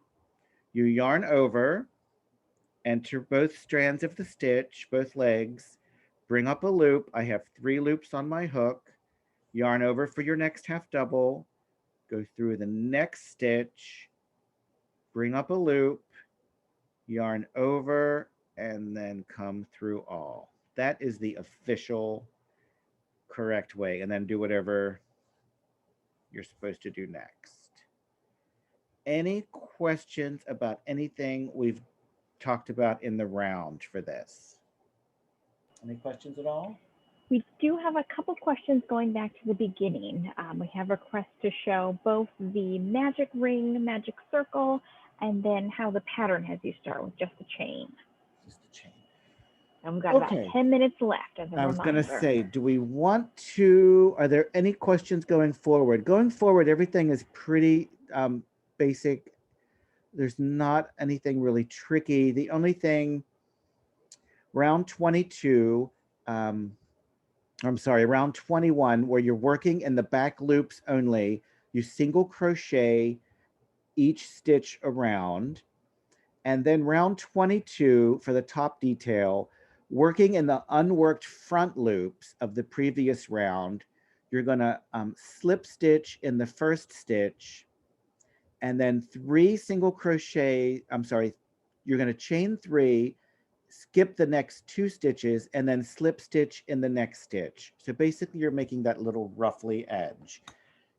Speaker 2: you yarn over, enter both strands of the stitch, both legs, bring up a loop. I have 3 loops on my hook, yarn over for your next half double, go through the next stitch, bring up a loop, yarn over, and then come through all. That is the official correct way, and then do whatever you're supposed to do next. Any questions about anything we've talked about in the round for this? Any questions at all?
Speaker 1: We do have a couple questions going back to the beginning. We have requests to show both the magic ring, magic circle, and then how the pattern has you start with just a chain.
Speaker 2: Just a chain.
Speaker 1: And we've got about 10 minutes left as a
Speaker 2: I was going to
Speaker 1: reminder.
Speaker 2: say, do we want to, are there any questions going forward? Going forward, everything is pretty basic. There's not anything really tricky. The only thing, round 22, I'm sorry, round 21, where you're working in the back loops only, you single crochet each stitch around. And then round 22 for the top detail, working in the unworked front loops of the previous round, you're gonna slip stitch in the first stitch, and then 3 single crochet, I'm sorry, you're gonna chain 3, skip the next 2 stitches, and then slip stitch in the next stitch. So basically you're making that little roughly edge.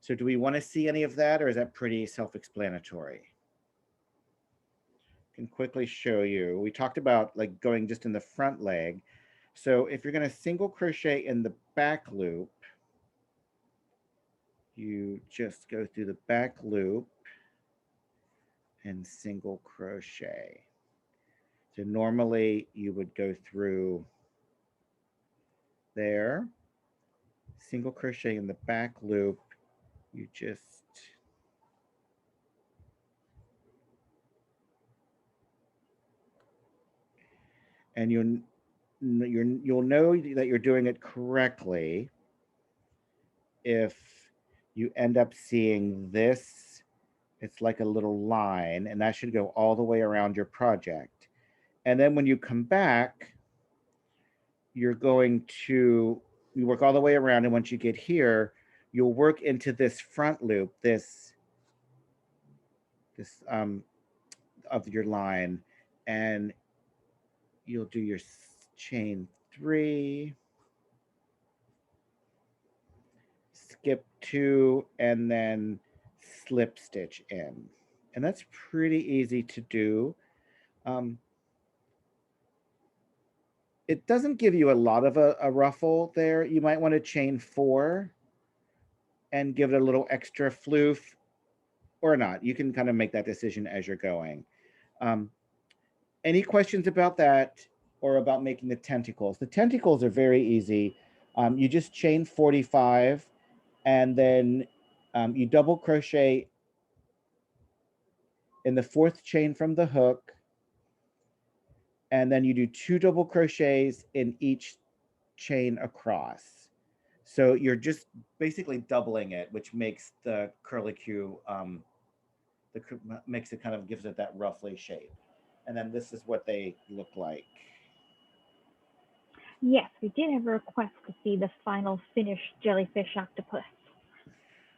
Speaker 2: So do we wanna see any of that, or is that pretty self-explanatory? Can quickly show you. We talked about like going just in the front leg. So if you're going to single crochet in the back loop, you just go through the back loop and single crochet. So normally you would go through there, single crochet in the back loop, you just and you'll know that you're doing it correctly if you end up seeing this. It's like a little line, and that should go all the way around your project. And then when you come back, you're going to, you work all the way around, and once you get here, you'll work into this front loop, this of your line, and you'll do your chain 3, skip 2, and then slip stitch in. And that's pretty easy to do. It doesn't give you a lot of a ruffle there. You might want to chain 4 and give it a little extra floof, or not. You can kind of make that decision as you're going. Any questions about that or about making the tentacles? The tentacles are very easy. You just chain 45, and then you double crochet in the 4th chain from the hook, and then you do 2 double crochets in each chain across. So you're just basically doubling it, which makes the curlicue, makes it kind of gives it that roughly shape. And then this is what they look like.
Speaker 1: Yes, we did have a request to see the final finished jellyfish octopus.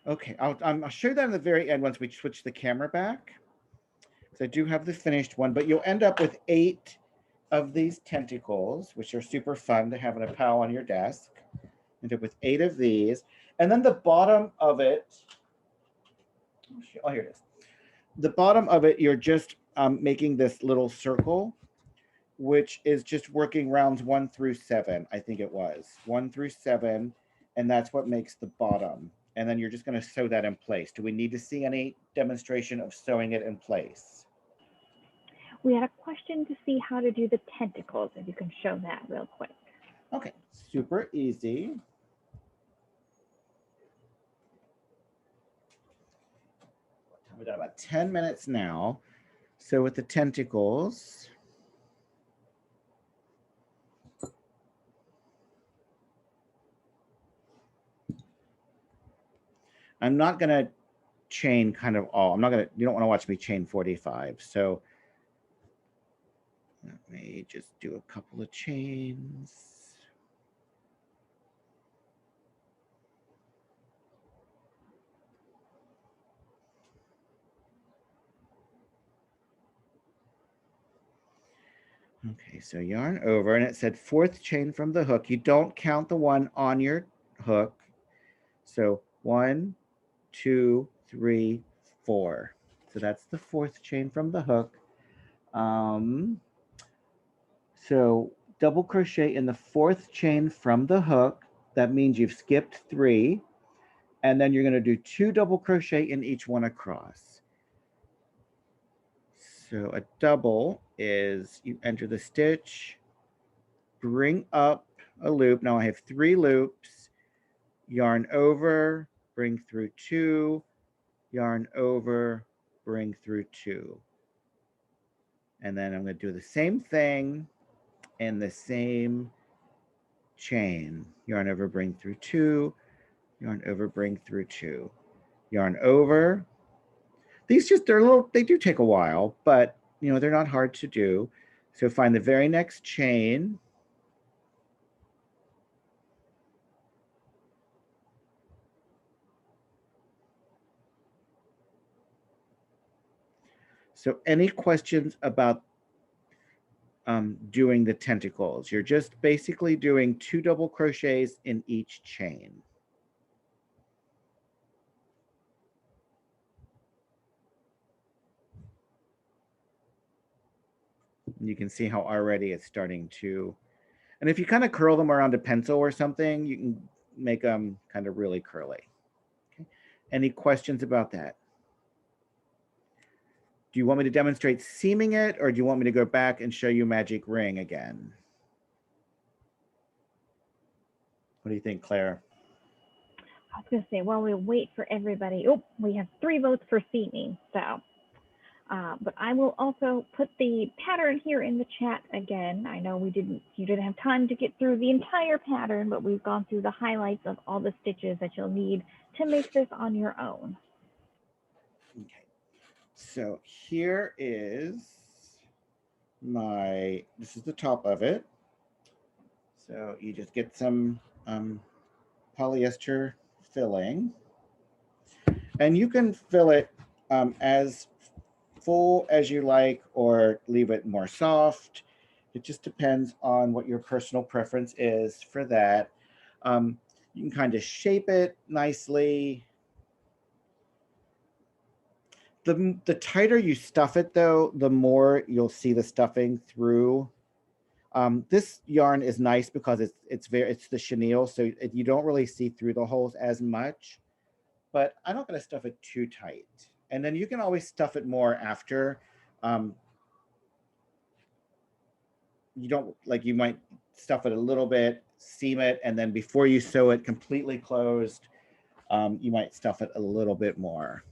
Speaker 2: Okay, I'll show that in the very end once we switch the camera back. So I do have the finished one, but you'll end up with 8 of these tentacles, which are super fun to have in a pile on your desk. End up with 8 of these. And then the bottom of it, oh, here it is. The bottom of it, you're just making this little circle, which is just working rounds 1 through 7, I think it was. 1 through 7, and that's what makes the bottom. And then you're just going to sew that in place. Do we need to see any demonstration of sewing it in place?
Speaker 1: We had a question to see how to do the tentacles, if you can show that real quick.
Speaker 2: Okay, super easy. We've got about 10 minutes now. So with the tentacles, I'm not going to chain kind of all. I'm not going to, you don't want to watch me chain 45. So let me just do a couple of chains. Okay, so yarn over, and it said 4th chain from the hook. You don't count the one on your hook. So 1, 2, 3, 4. So that's the 4th chain from the hook. So double crochet in the 4th chain from the hook. That means you've skipped 3. And then you're going to do 2 double crochet in each one across. So a double is you enter the stitch, bring up a loop. Now I have 3 loops, yarn over, bring through 2, yarn over, bring through 2. And then I'm going to do the same thing in the same chain. Yarn over, bring through 2, yarn over, bring through 2, yarn over. These just, they're a little, they do take a while, but you know, they're not hard to do. So find the very next chain. So any questions about doing the tentacles? You're just basically doing 2 double crochets in each chain. You can see how already it's starting to, and if you kind of curl them around a pencil or something, you can make them kind of really curly. Okay. Any questions about that? Do you want me to demonstrate seaming it, or do you want me to go back and show you magic ring again? What do you think, Claire?
Speaker 1: I was going to say, while we wait for everybody, oh, we have 3 votes for seaming, so. But I will also put the pattern here in the chat again. I know you didn't have time to get through the entire pattern, but we've gone through the highlights of all the stitches that you'll need to make this on your own.
Speaker 2: Okay, so here is this is the top of it. So you just get some polyester filling, and you can fill it as full as you like or leave it more soft. It just depends on what your personal preference is for that. You can kind of shape it nicely. The tighter you stuff it, though, the more you'll see the stuffing through. This yarn is nice because it's the chenille, so you don't really see through the holes as much. But I'm not going to stuff it too tight. And then you can always stuff it more after. You might stuff it a little bit, seam it, and then before you sew it completely closed, you might stuff it a little bit more.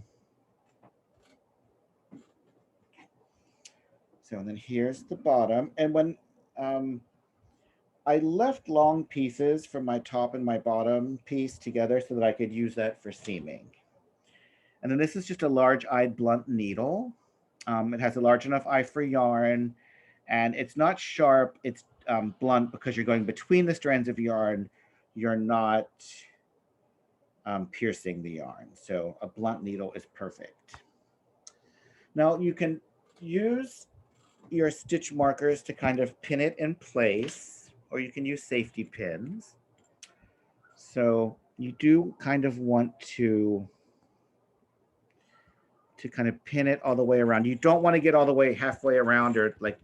Speaker 2: So then here's the bottom. And when I left long pieces from my top and my bottom piece together so that I could use that for seaming. And then this is just a large-eyed blunt needle. It has a large enough eye for yarn, and it's not sharp, it's blunt because you're going between the strands of yarn. You're not piercing the yarn. So a blunt needle is perfect. Now you can use your stitch markers to kind of pin it in place, or you can use safety pins. So you do kind of want to kind of pin it all the way around. You don't want to get all the way halfway around or like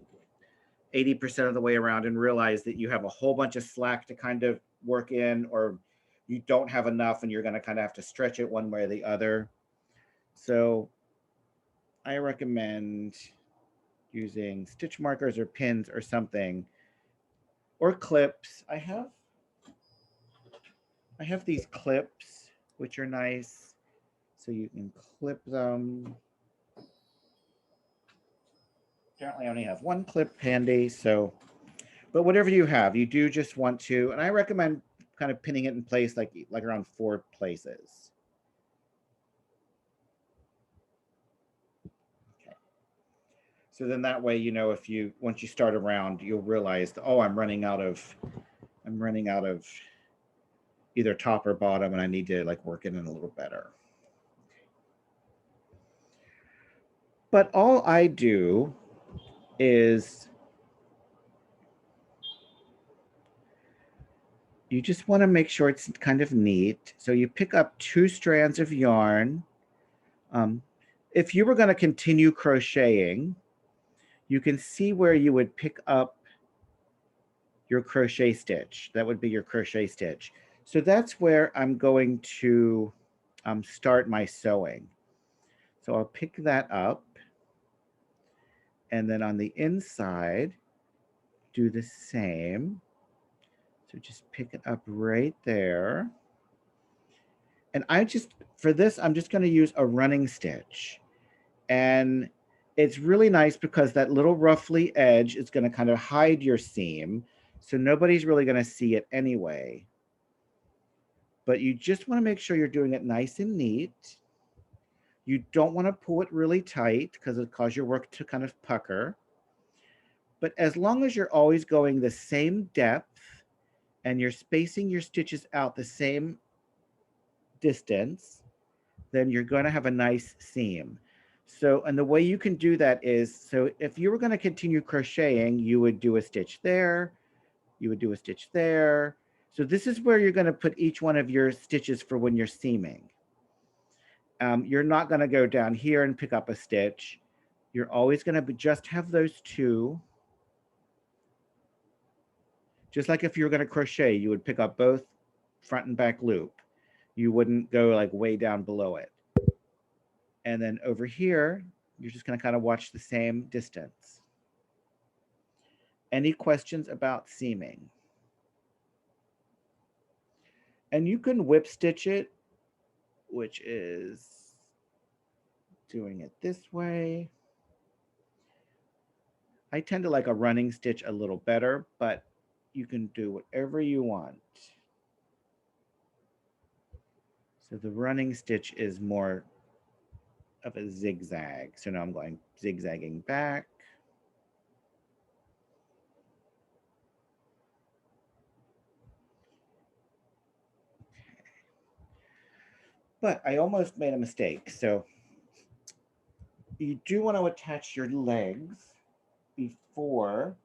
Speaker 2: 80% of the way around and realize that you have a whole bunch of slack to kind of work in, or you don't have enough and you're going to kind of have to stretch it one way or the other. So I recommend using stitch markers or pins or something, or clips. I have these clips, which are nice. So you can clip them. Apparently I only have one clip handy, so, but whatever you have, you do just want to, and I recommend kind of pinning it in place like around 4 places. Okay. So then that way, you know, if you, once you start around, you'll realize, oh, I'm running out of either top or bottom, and I need to like work it in a little better. But all I do is you just want to make sure it's kind of neat. So you pick up 2 strands of yarn. If you were going to continue crocheting, you can see where you would pick up your crochet stitch. That would be your crochet stitch. So that's where I'm going to start my sewing. So I'll pick that up. And then on the inside, do the same. So just pick it up right there. And for this, I'm just going to use a running stitch. And it's really nice because that little ruffly edge is going to kind of hide your seam. So nobody's really going to see it anyway. But you just want to make sure you're doing it nice and neat. You don't want to pull it really tight because it'll cause your work to kind of pucker. But as long as you're always going the same depth and you're spacing your stitches out the same distance, then you're going to have a nice seam. So, and the way you can do that is, so if you were going to continue crocheting, you would do a stitch there, you would do a stitch there. So this is where you're going to put each one of your stitches for when you're seaming. You're not going to go down here and pick up a stitch. You're always going to just have those 2. Just like if you were going to crochet, you would pick up both front and back loop. You wouldn't go like way down below it. And then over here, you're just going to kind of watch the same distance. Any questions about seaming? And you can whip stitch it, which is doing it this way. I tend to like a running stitch a little better, but you can do whatever you want. So the running stitch is more of a zigzag. So now I'm going zigzagging back. But I almost made a mistake. So you do want to attach your legs before.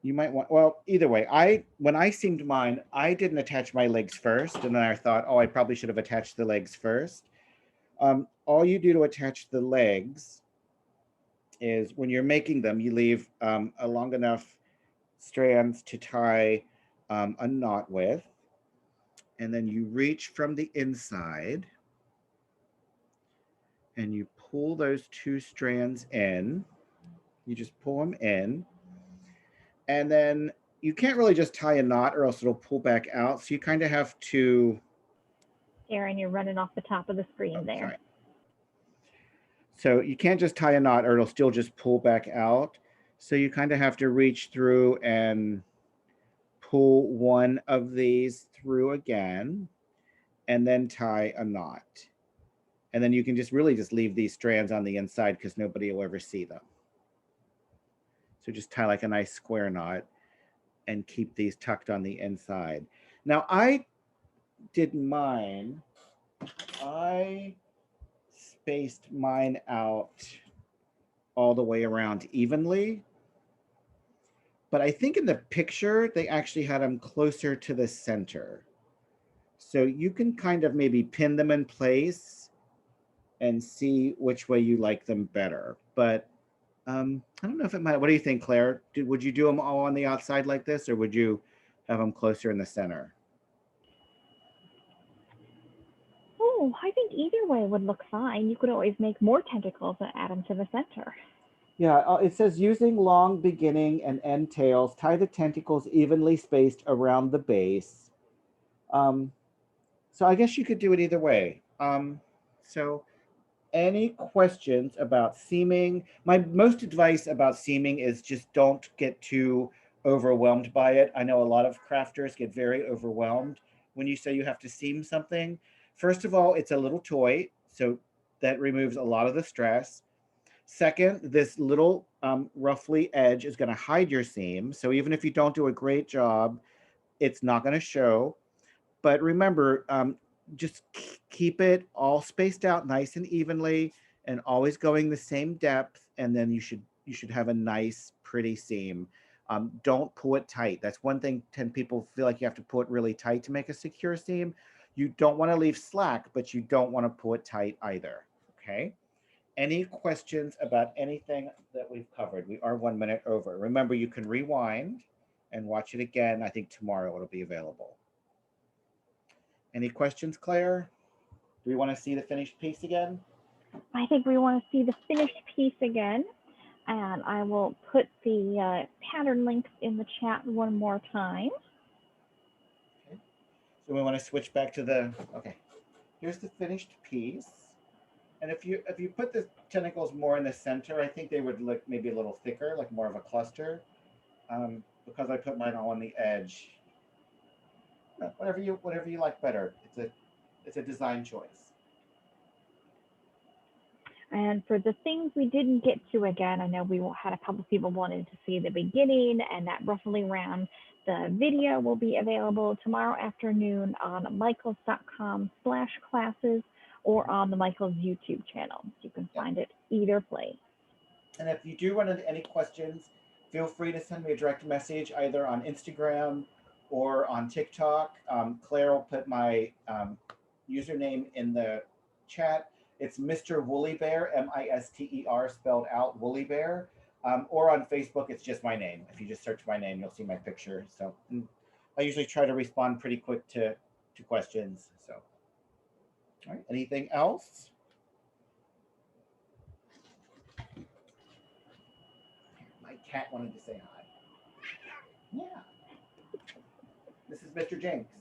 Speaker 2: You might want, well, either way, when I seamed mine, I didn't attach my legs first. And then I thought, oh, I probably should have attached the legs first. All you do to attach the legs is when you're making them, you leave a long enough strands to tie a knot with. And then you reach from the inside and you pull those 2 strands in. You just pull them in. And then you can't really just tie a knot or else it'll pull back out. So you kind of have to.
Speaker 1: Aaron, you're running off the top of the screen there.
Speaker 2: Sorry. So you can't just tie a knot or it'll still just pull back out. So you kind of have to reach through and pull one of these through again and then tie a knot. And then you can just really just leave these strands on the inside because nobody will ever see them. So just tie like a nice square knot and keep these tucked on the inside. Now I did mine, I spaced mine out all the way around evenly. But I think in the picture, they actually had them closer to the center. So you can kind of maybe pin them in place and see which way you like them better. But I don't know if it might. What do you think, Claire? Would you do them all on the outside like this, or would you have them closer in the center?
Speaker 1: Oh, I think either way would look fine. You could always make more tentacles and add them to the center.
Speaker 2: Yeah, it says using long beginning and end tails, tie the tentacles evenly spaced around the base. Um, so I guess you could do it either way. So any questions about seaming? My most advice about seaming is just don't get too overwhelmed by it. I know a lot of crafters get very overwhelmed when you say you have to seam something. First of all, it's a little toy, so that removes a lot of the stress. Second, this little roughly edge is going to hide your seam. So even if you don't do a great job, it's not going to show. But remember, just keep it all spaced out nice and evenly and always going the same depth. And then you should have a nice, pretty seam. Don't pull it tight. That's one thing 10 people feel like you have to pull it really tight to make a secure seam. You don't want to leave slack, but you don't want to pull it tight either. Okay. Any questions about anything that we've covered? We are 1 minute over. Remember, you can rewind and watch it again. I think tomorrow it'll be available. Any questions, Claire? Do we want to see the finished piece again?
Speaker 1: I think we want to see the finished piece again. And I will put the pattern links in the chat one more time.
Speaker 2: Okay. So we want to switch back to the, okay. Here's the finished piece. And if you put the tentacles more in the center, I think they would look maybe a little thicker, like more of a cluster. Because I put mine all on the edge. Whatever you like better. It's a design choice.
Speaker 1: And for the things we didn't get to again, I know we had a couple people wanting to see the beginning and that roughly round. The video will be available tomorrow afternoon on michaels.com/classes or on the Michaels YouTube channel. You can find it either place.
Speaker 2: And if you do run into any questions, feel free to send me a direct message either on Instagram or on TikTok. Claire will put my username in the chat. It's Mr. Woolly Bear, M-I-S-T-E-R, spelled out Woolly Bear. Or on Facebook, it's just my name. If you just search my name, you'll see my picture. So I usually try to respond pretty quick to questions. So, all right, anything else? My cat wanted to say hi. Yeah. This is Mr. Jenks.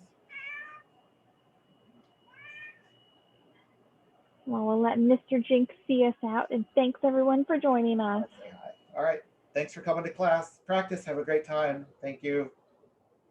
Speaker 1: Well, we'll let Mr. Jinx see us out, and thanks everyone for joining us.
Speaker 2: All right. Thanks for coming to class. Practice. Have a great time. Thank you.